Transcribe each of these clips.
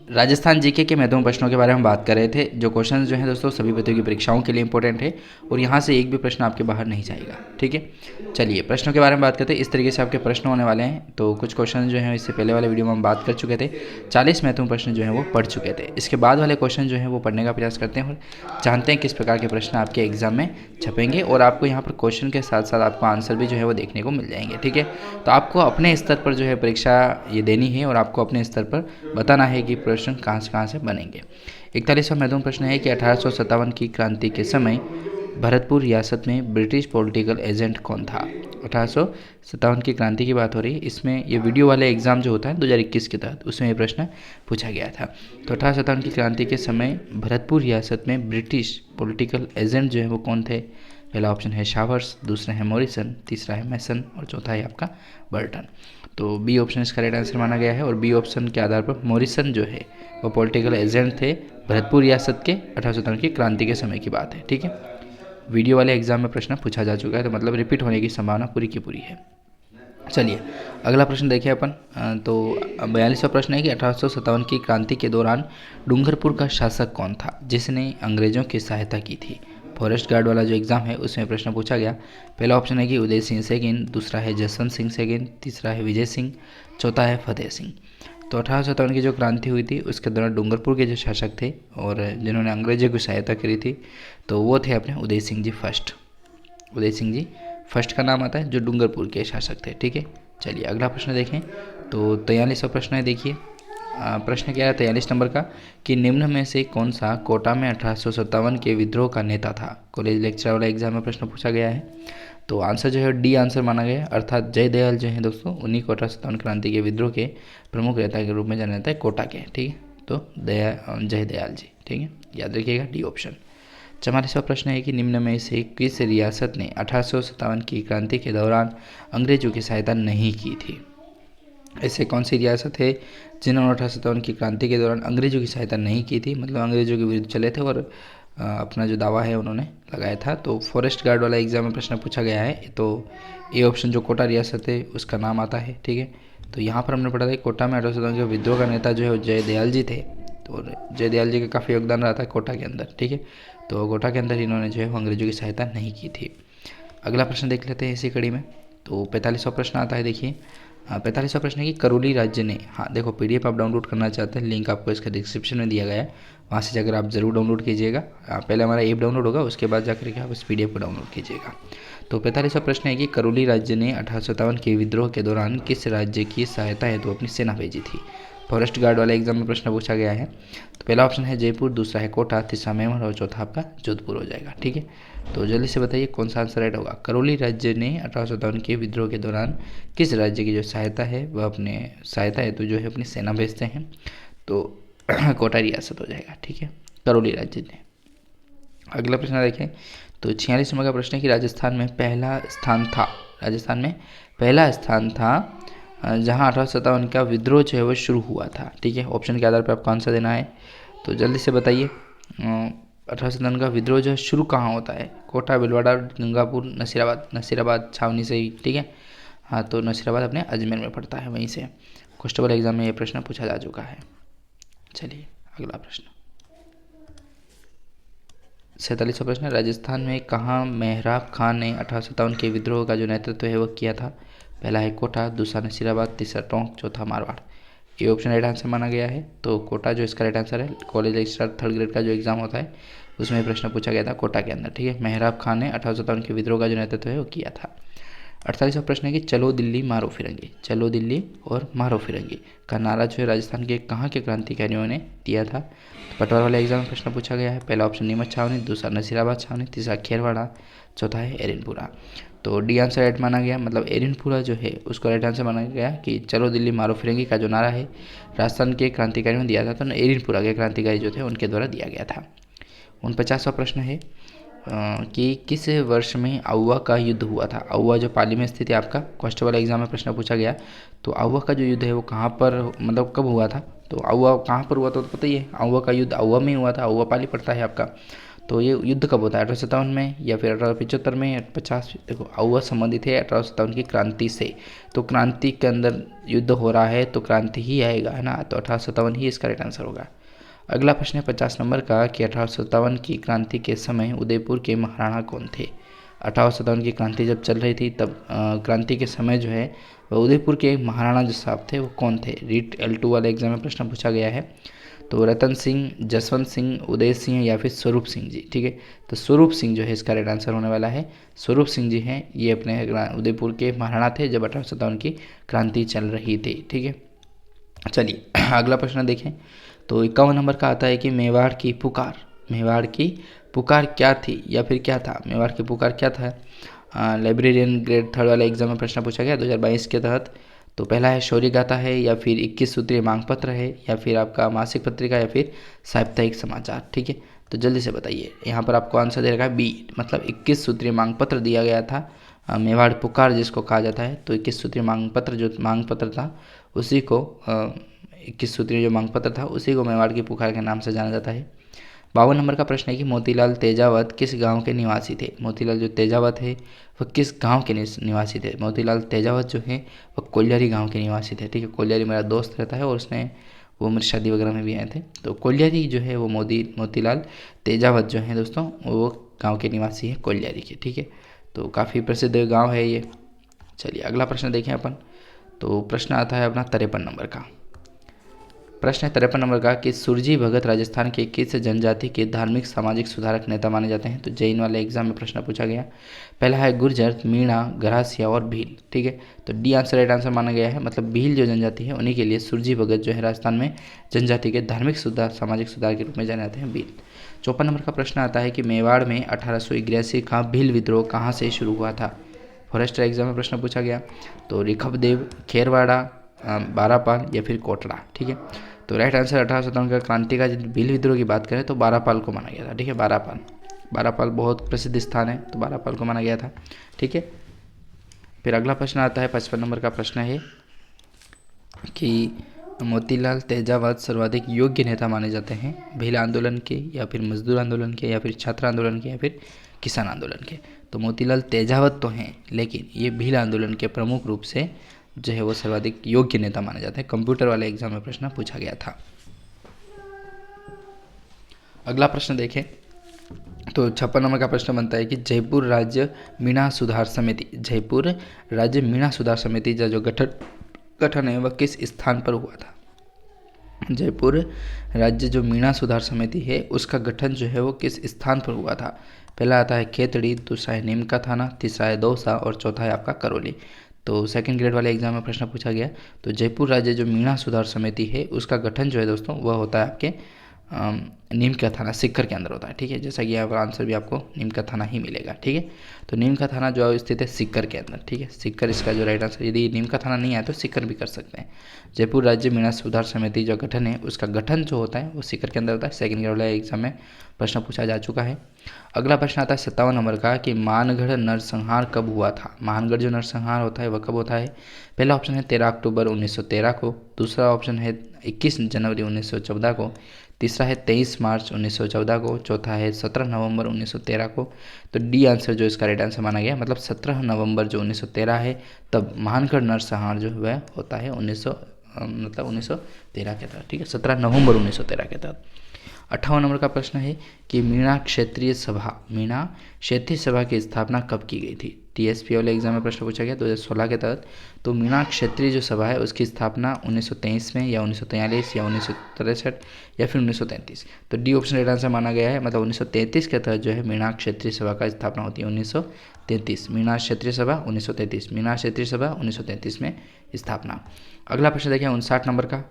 Rajasthan GK के महत्वपूर्ण प्रश्नों के बारे में बात कर रहे थे। जो क्वेश्चन जो हैं दोस्तों सभी प्रतियोगी परीक्षाओं के लिए इंपॉर्टेंट है और यहाँ से एक भी प्रश्न आपके बाहर नहीं जाएगा। ठीक है, चलिए प्रश्नों के बारे में बात करते हैं। इस तरीके से आपके प्रश्न होने वाले हैं। तो कुछ क्वेश्चन जो हैं इससे पहले वाले वीडियो में हम बात कर चुके थे। 40 महत्वपूर्ण प्रश्न जो हैं वो पढ़ चुके थे। इसके बाद वाले क्वेश्चन जो हैं वो पढ़ने का प्रयास करते हैं और जानते हैं किस प्रकार के प्रश्न आपके एग्जाम में छपेंगे और आपको यहाँ पर क्वेश्चन के साथ साथ आपको आंसर भी जो है वो देखने को मिल जाएंगे। ठीक है, तो आपको अपने स्तर पर जो है परीक्षा ये देनी है और आपको अपने स्तर पर बताना है कि प्रश्न कहाँ से बनेंगे। 41वां महत्वपूर्ण प्रश्न है कि 1857 की क्रांति के समय भरतपुर रियासत में ब्रिटिश पॉलिटिकल एजेंट कौन था। 1857 की क्रांति की बात हो रही है। इसमें ये वीडियो वाले एग्जाम जो होता है 2021 के तहत उसमें ये प्रश्न पूछा गया था। तो 1857 की क्रांति के समय भरतपुर रियासत में ब्रिटिश पॉलिटिकल एजेंट जो है वो कौन थे। पहला ऑप्शन है शावर्स, दूसरा है मॉरिसन, तीसरा है मैसन और चौथा है आपका बर्टन। तो बी ऑप्शन इसका राइट आंसर माना गया है और बी ऑप्शन के आधार पर मॉरिसन जो है वो पॉलिटिकल एजेंट थे भरतपुर रियासत के। 1857 की क्रांति के समय की बात है। ठीक है, वीडियो वाले एग्जाम में प्रश्न पूछा जा चुका है तो मतलब रिपीट होने की संभावना पूरी की पूरी है। चलिए अगला प्रश्न देखिए अपन। तो 42वां प्रश्न है कि 1857 की क्रांति के दौरान डूंगरपुर का शासक कौन था जिसने अंग्रेजों की सहायता की थी। फॉरेस्ट गार्ड वाला जो एग्ज़ाम है उसमें प्रश्न पूछा गया। पहला ऑप्शन है कि उदय सिंह सेकेंड, दूसरा है जसवंत सिंह सेकेंड, तीसरा है विजय सिंह, चौथा है फतेह सिंह। तो 1857 की जो क्रांति हुई थी उसके दौरान डूंगरपुर के जो शासक थे और जिन्होंने अंग्रेजों की सहायता करी थी तो वो थे अपने उदय सिंह जी फर्स्ट। उदय सिंह जी फर्स्ट का नाम आता है जो डूंगरपुर के शासक थे। ठीक है, चलिए अगला प्रश्न देखें। तो 43वां प्रश्न है, देखिए प्रश्न क्या है 43 नंबर का कि निम्न में से कौन सा कोटा में 1857 के विद्रोह का नेता था। कॉलेज लेक्चर वाला एग्जाम में प्रश्न पूछा गया है। तो आंसर जो है डी आंसर माना गया है, अर्थात जय दयाल जो है दोस्तों उन्हीं को 1857 क्रांति के विद्रोह के प्रमुख नेता के रूप में जाना जाता है कोटा के। ठीक है, तो जय दयाल जी। ठीक है, याद रखिएगा डी ऑप्शन। 44वां प्रश्न है कि निम्न में से किस रियासत ने 1857 की क्रांति के दौरान अंग्रेजों की सहायता नहीं की थी। ऐसे कौन सी रियासत है जिन्होंने 1857 की क्रांति के दौरान अंग्रेजों की सहायता नहीं की थी, मतलब अंग्रेजों के विरुद्ध चले थे और अपना जो दावा है उन्होंने लगाया था। तो फॉरेस्ट गार्ड वाला एग्जाम में प्रश्न पूछा गया है। तो ए ऑप्शन जो कोटा रियासत है उसका नाम आता है। ठीक है, तो यहाँ पर हमने पढ़ा था कोटा में 1857 के विद्रोह का नेता जो है जय दयाल जी थे। तो जय दयाल जी का काफ़ी योगदान रहा था कोटा के अंदर। ठीक है, तो कोटा के अंदर इन्होंने जो है अंग्रेजों की सहायता नहीं की थी। अगला प्रश्न देख लेते हैं इसी कड़ी में। तो 45वां प्रश्न आता है, देखिए 45वां प्रश्न है कि करौली राज्य ने, हाँ देखो पीडीएफ आप डाउनलोड करना चाहते हैं लिंक आपको इसका डिस्क्रिप्शन में दिया गया है, वहाँ से जाकर आप ज़रूर डाउनलोड कीजिएगा। पहले हमारा ऐप डाउनलोड होगा उसके बाद जाकर के आप इस पीडीएफ को डाउनलोड कीजिएगा। तो 45वां प्रश्न है कि करौली राज्य ने 1857 के विद्रोह के दौरान किस राज्य की सहायता हेतु अपनी सेना भेजी थी। फॉरेस्ट गार्ड वाले एग्जाम में प्रश्न पूछा गया है। तो पहला ऑप्शन है जयपुर, दूसरा है कोटा, तीसरा मेवाड़ और चौथा आपका जोधपुर हो जाएगा। ठीक है, तो जल्दी से बताइए कौन सा आंसर राइट होगा। करौली राज्य ने 1857 के विद्रोह के दौरान किस राज्य की जो सहायता है वह अपने सहायता हेतु जो है अपनी सेना भेजते हैं। तो कोटा रियासत हो जाएगा। ठीक है, करौली राज्य ने। अगला प्रश्न देखें। तो 46 नंबर का प्रश्न है कि राजस्थान में पहला स्थान था जहां 1857 का विद्रोह जो है वो शुरू हुआ था। ठीक है, ऑप्शन के आधार पर आपको आंसर देना है। तो जल्दी से बताइए 1857 का विद्रोह जो है शुरू कहाँ होता है। कोटा, भीलवाड़ा, गंगापुर, नसीराबाद छावनी से ही। ठीक है, हाँ तो नसीराबाद अपने अजमेर में पड़ता है, वहीं से कॉन्स्टेबल एग्जाम में ये प्रश्न पूछा जा चुका है। चलिए अगला प्रश्न 47वां प्रश्न, राजस्थान में कहाँ मेहराब खान ने 1857 के विद्रोह का जो नेतृत्व है वो किया था। पहला है कोटा, दूसरा नसीराबाद, तीसरा टोंक, चौथा मारवाड़। ये ऑप्शन राइट आंसर माना गया है। तो कोटा जो इसका राइट आंसर है। कॉलेज लेक्चरर 3rd ग्रेड का जो एग्जाम होता है उसमें प्रश्न पूछा गया था कोटा के अंदर। ठीक है, मेहराब खान ने 1857 के विद्रोह का जो नेतृत्व है वो किया था। 48वां प्रश्न है कि चलो दिल्ली मारो फिरंगी, चलो दिल्ली और मारो फिरंगी का नारा जो है राजस्थान के कहाँ के क्रांतिकारियों ने दिया था। तो पटवार वाले एग्जाम में प्रश्न पूछा गया है। पहला ऑप्शन नीमच छावनी, दूसरा नसीराबाद छावनी, तीसरा खेरवाड़ा, चौथा है एरिनपुरा। तो डी आंसर राइट माना गया, मतलब एरिनपुरा जो है उसको राइट आंसर माना गया कि चलो दिल्ली मारो फिरंगी का जो नारा है राजस्थान के क्रांतिकारियों ने दिया था। तो एरिनपुरा के क्रांतिकारी जो थे उनके द्वारा दिया गया था। 49वां प्रश्न है कि किस वर्ष में आउवा का युद्ध हुआ था। आउवा जो पाली में स्थित है, आपका कॉन्स्टेबल एग्जाम में प्रश्न पूछा गया। तो आउवा का जो युद्ध है वो कहाँ पर, मतलब कब हुआ था। तो आउवा कहाँ पर हुआ था तो पता ही है, आउवा का युद्ध आउवा में हुआ था। आउवा पाली पड़ता है आपका। तो ये युद्ध कब होता है, 1857 में या फिर 1875 में या 50। देखो वह संबंधित है 1857 की क्रांति से, तो क्रांति के अंदर युद्ध हो रहा है तो क्रांति ही आएगा, है ना, तो 1857 ही इसका राइट आंसर होगा। अगला प्रश्न है 50 नंबर का कि 1857 की क्रांति के समय उदयपुर के महाराणा कौन थे। 1857 की क्रांति जब चल रही थी तब क्रांति के समय जो है वह उदयपुर के महाराणा जो साहब थे वो कौन थे। रीट L2 वाले एग्जाम में प्रश्न पूछा गया है। तो रतन सिंह, जसवंत सिंह, उदय सिंह या फिर स्वरूप सिंह जी। ठीक है, तो स्वरूप सिंह जो है इसका राइट आंसर होने वाला है। स्वरूप सिंह जी हैं, ये अपने उदयपुर के महाराणा थे जब 1857 की क्रांति चल रही थी। ठीक है, चलिए अगला प्रश्न देखें। तो 51 नंबर का आता है कि मेवाड़ की पुकार क्या थी या फिर क्या था। मेवाड़ की पुकार क्या था। लाइब्रेरियन ग्रेड 3 वाले एग्जाम में प्रश्न पूछा गया 2022 के तहत। तो पहला है शौर्य गाथा है या फिर 21 सूत्रीय मांग पत्र है या फिर आपका मासिक पत्रिका या फिर साप्ताहिक समाचार। ठीक है, तो जल्दी से बताइए। यहाँ पर आपको आंसर दे रखा है बी, मतलब 21 सूत्रीय मांग पत्र दिया गया था। मेवाड़ पुकार जिसको कहा जाता है, तो 21 सूत्रीय मांग पत्र जो मांग पत्र था उसी को 21 सूत्रीय जो मांग पत्र था उसी को मेवाड़ की पुकार के नाम से जाना जाता है। 52 नंबर का प्रश्न है कि मोतीलाल तेजावत किस गांव के निवासी थे। मोतीलाल जो तेजावत है वह किस गांव के निवासी थे। मोतीलाल तेजावत जो है वह कोलियारी गांव के निवासी थे। ठीक है, कोलियारी मेरा दोस्त रहता है और उसने वो मेरी शादी वगैरह में भी आए थे। तो कोलियारी जो है वो मोतीलाल तेजावत जो है दोस्तों वो गाँव के निवासी है कोलियारी के। ठीक है, तो काफ़ी प्रसिद्ध गाँव है ये। चलिए अगला प्रश्न देखें अपन। तो प्रश्न आता है अपना 53 नंबर का। प्रश्न है 53 नंबर का कि सुरजी भगत राजस्थान के किस जनजाति के धार्मिक सामाजिक सुधारक नेता माने जाते हैं। तो जैन वाले एग्जाम में प्रश्न पूछा गया। पहला है गुर्जर, मीणा, गरासिया और भील। ठीक है, तो डी आंसर राइट आंसर माना गया है, मतलब भील जो जनजाति है उन्हीं के लिए सुरजी भगत जो है राजस्थान में जनजाति के धार्मिक सामाजिक सुधार के रूप में जाने जाते हैं भील। 54 नंबर का प्रश्न आता है कि मेवाड़ में 1881 का भील विद्रोह कहाँ से शुरू हुआ था। फॉरेस्टर एग्जाम में प्रश्न पूछा गया। तो रिखबदेव, खेरवाड़ा, बारापाल या फिर कोटड़ा। ठीक है, तो राइट आंसर 1857 का क्रांति का भील विद्रोह की बात करें तो बारापाल को माना गया था। ठीक है, बारापाल बहुत प्रसिद्ध स्थान है तो बारापाल को माना गया था। ठीक है, फिर अगला प्रश्न आता है 55 नंबर का प्रश्न है कि मोतीलाल तेजावत सर्वाधिक योग्य नेता माने जाते हैं भील आंदोलन के या फिर मजदूर आंदोलन के या फिर छात्र आंदोलन के या फिर किसान आंदोलन के। तो मोतीलाल तेजावत तो हैं लेकिन ये भील आंदोलन के प्रमुख रूप से जो है वो सर्वाधिक योग्य नेता माने जाते हैं। कंप्यूटर वाले एग्जाम में प्रश्न पूछा गया था। अगला प्रश्न देखें तो 56 नंबर का प्रश्न बनता है कि जयपुर राज्य मीणा सुधार समिति का जो गठन है वह किस स्थान पर हुआ था। जयपुर राज्य जो मीणा सुधार समिति है उसका गठन जो है वो किस स्थान पर हुआ था। पहला आता है खेतड़ी, दूसरा है नीमका थाना, तीसरा है दौसा और चौथा है आपका करौली। तो सेकंड ग्रेड वाले एग्जाम में प्रश्न पूछा गया। तो जयपुर राज्य जो मीणा सुधार समिति है उसका गठन जो है दोस्तों वह होता है आपके नीमका थाना सिक्कर के अंदर होता है। ठीक है, जैसा कि यहाँ पर आंसर भी आपको नीमका थाना ही मिलेगा। ठीक है, तो नीमका थाना जो स्थित है सिक्कर के अंदर। ठीक है, सिक्कर इसका जो राइट आंसर, यदि नीमका थाना नहीं आया तो सिक्कर भी कर सकते हैं। जयपुर राज्य मीणा सुधार समिति जो गठन है उसका गठन जो होता है वो सिक्कर के अंदर होता है। सेकंड ग्रेड वाले एग्जाम में प्रश्न पूछा जा चुका है। अगला प्रश्न आता है 57 नंबर का कि मानगढ़ नरसंहार कब हुआ था। मानगढ़ जो नरसंहार होता है वह कब होता है। पहला ऑप्शन है 13 अक्टूबर 1913 को, दूसरा ऑप्शन है 21 जनवरी 1914 को, तीसरा है 23 मार्च 1914 को, चौथा है 17 नवंबर 1913 को। तो डी आंसर जो इसका राइट आंसर माना गया, मतलब 17 नवंबर जो 1913 है तब मानगढ़ नरसंहार जो है होता है 1913 के तहत। ठीक है, 17 नवंबर 1913 के तहत। 58 नंबर का प्रश्न है कि मीणा क्षेत्रीय सभा की स्थापना कब की गई थी। टीएसपी वाले एग्जाम में प्रश्न पूछा गया 2016 के तहत। तो मीणा क्षेत्रीय जो सभा है उसकी स्थापना 1923 में या 1943 या 1963 या फिर 1933। तो डी ऑप्शन राइट आंसर माना गया है, मतलब 1933 के तहत जो है मीणा क्षेत्रीय सभा का स्थापना होती है 1933। मीणा क्षेत्रीय सभा 1933, मीणा क्षेत्रीय सभा 1933 में स्थापना। अगला प्रश्न देखें 59 नंबर का।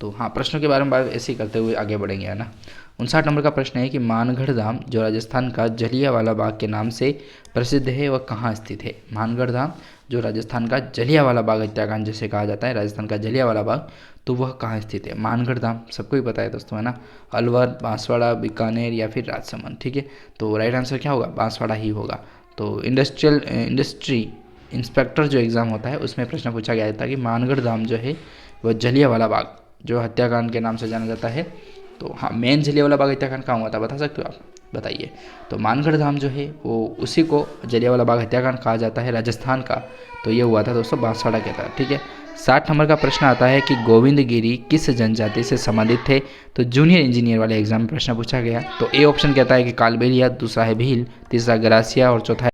तो हाँ, प्रश्नों के बारे में बात ऐसे ही करते हुए आगे बढ़ेंगे, है ना। 59 नंबर का प्रश्न है कि मानगढ़ धाम जो राजस्थान का जलियांवाला बाग के नाम से प्रसिद्ध है वह कहाँ स्थित है। मानगढ़ धाम जो राजस्थान का जलियांवाला बाग हत्याकांड जिसे कहा जाता है, राजस्थान का जलियांवाला बाग, तो वह कहाँ स्थित है। मानगढ़ धाम सबको ही पता है दोस्तों, है ना, अलवर, बांसवाड़ा, बीकानेर या फिर राजसमंद। ठीक है, तो राइट आंसर क्या होगा, बांसवाड़ा ही होगा। तो इंडस्ट्री इंस्पेक्टर जो एग्ज़ाम होता है उसमें प्रश्न पूछा गया था कि मानगढ़ धाम जो है वह जलियांवाला बाग जो हत्याकांड के नाम से जाना जाता है। तो हाँ, मेन जलियांवाला बाग हत्याकांड कहाँ हुआ था बता सकते हो आप। बताइए। तो मानगढ़ धाम जो है वो उसी को जलियांवाला बाग हत्याकांड कहा जाता है राजस्थान का। तो ये हुआ था दोस्तों बांसवाड़ा के अंदर, ठीक है। 60 नंबर का प्रश्न आता है कि गोविंद गिरी किस जनजाति से संबंधित थे। तो जूनियर इंजीनियर वाले एग्जाम में प्रश्न पूछा गया। तो ए ऑप्शन कहता है कि कालबेलिया, दूसरा है भील, तीसरा गरासिया और चौथा